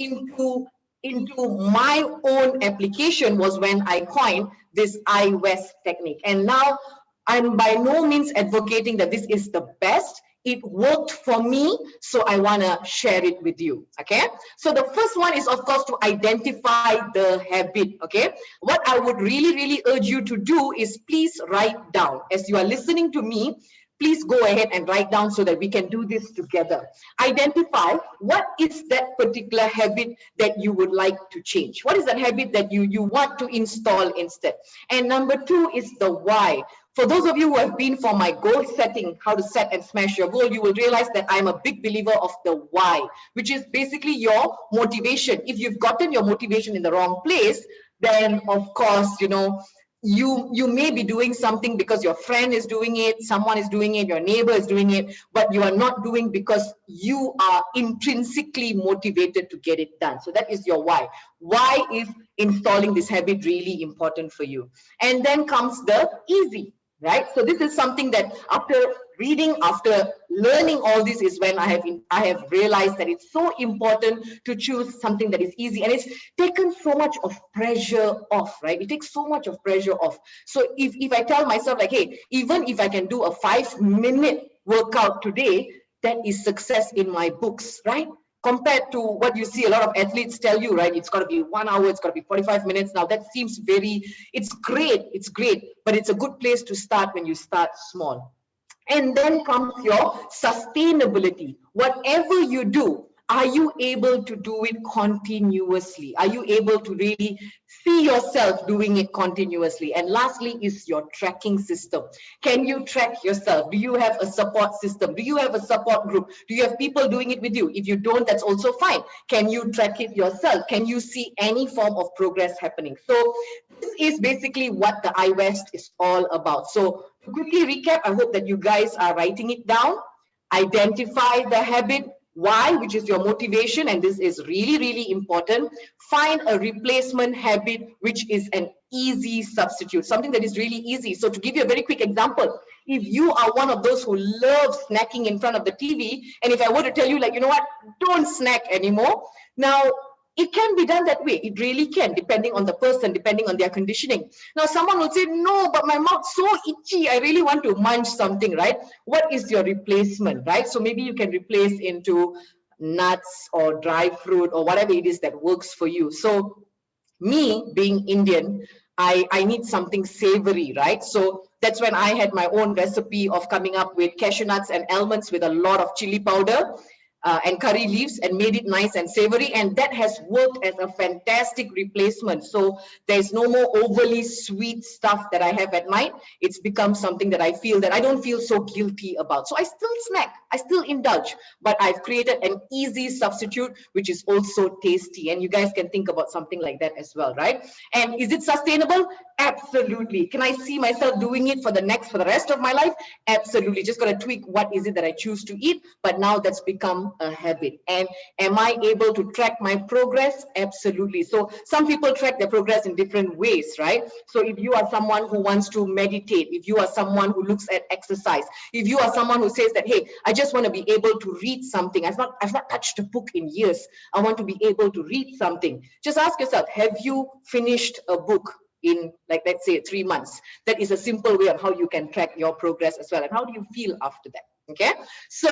into my own application was when I coined this I-West technique. And now I'm by no means advocating that this is the best. It worked for me, so I want to share it with you. Okay, so the first one is, of course, to identify the habit. Okay, what I would really urge you to do is please write down as you are listening to me. Please go ahead and write down so that we can do this together. Identify what is that particular habit that you would like to change. What is that habit that you want to install instead? And number two is the why. For those of you who have been for my goal setting, how to set and smash your goal, you will realize that I'm a big believer of the why, which is basically your motivation. If you've gotten your motivation in the wrong place, then of course, you know, you may be doing something because your friend is doing it, someone is doing it, your neighbor is doing it, but you are not doing because you are intrinsically motivated to get it done. So that is your why. Why is installing this habit really important for you? And then comes the easy, right? So this is something that after reading, after learning all this is when I have realized that it's so important to choose something that is easy, and it's taken so much of pressure off, right? It takes so much of pressure off. So if I tell myself like, hey, even if I can do a 5-minute workout today, that is success in my books, right? Compared to what you see a lot of athletes tell you, right? It's got to be 1 hour, it's got to be 45 minutes. Now that seems it's great, but it's a good place to start when you start small. And then comes your sustainability. Whatever you do, are you able to do it continuously? Are you able to really see yourself doing it continuously? And lastly is your tracking system. Can you track yourself? Do you have a support system? Do you have a support group? Do you have people doing it with you? If you don't, that's also fine. Can you track it yourself? Can you see any form of progress happening? So this is basically what the I-West is all about. So to quickly recap, I hope that you guys are writing it down. Identify the habit. Why, which is your motivation, and this is really important. Find a replacement habit which is an easy substitute, something that is really easy. So to give you a very quick example, if you are one of those who love snacking in front of the TV, and if I were to tell you like, you know what, don't snack anymore, now it can be done that way. It really can, depending on the person, depending on their conditioning. Now, someone will say, no, but my mouth's so itchy. I really want to munch something, right? What is your replacement, right? So maybe you can replace into nuts or dry fruit or whatever it is that works for you. So me being Indian, I need something savory, right? So that's when I had my own recipe of coming up with cashew nuts and almonds with a lot of chili powder. And curry leaves, and made it nice and savory, and that has worked as a fantastic replacement. So there's no more overly sweet stuff that I have at night. It's become something that I feel that I don't feel so guilty about. So I still snack, I still indulge, but I've created an easy substitute which is also tasty, and you guys can think about something like that as well, right? And is it sustainable? Absolutely. Can I see myself doing it for the rest of my life? Absolutely. Just got to tweak what is it that I choose to eat, but now that's become a habit. And am I able to track my progress? Absolutely. So some people track their progress in different ways, right? So if you are someone who wants to meditate, if you are someone who looks at exercise, if you are someone who says that, hey, I just want to be able to read something. I've not touched a book in years. I want to be able to read something. Just ask yourself, have you finished a book in, like, let's say 3 months? That is a simple way of how you can track your progress as well. And how do you feel after that? Okay, so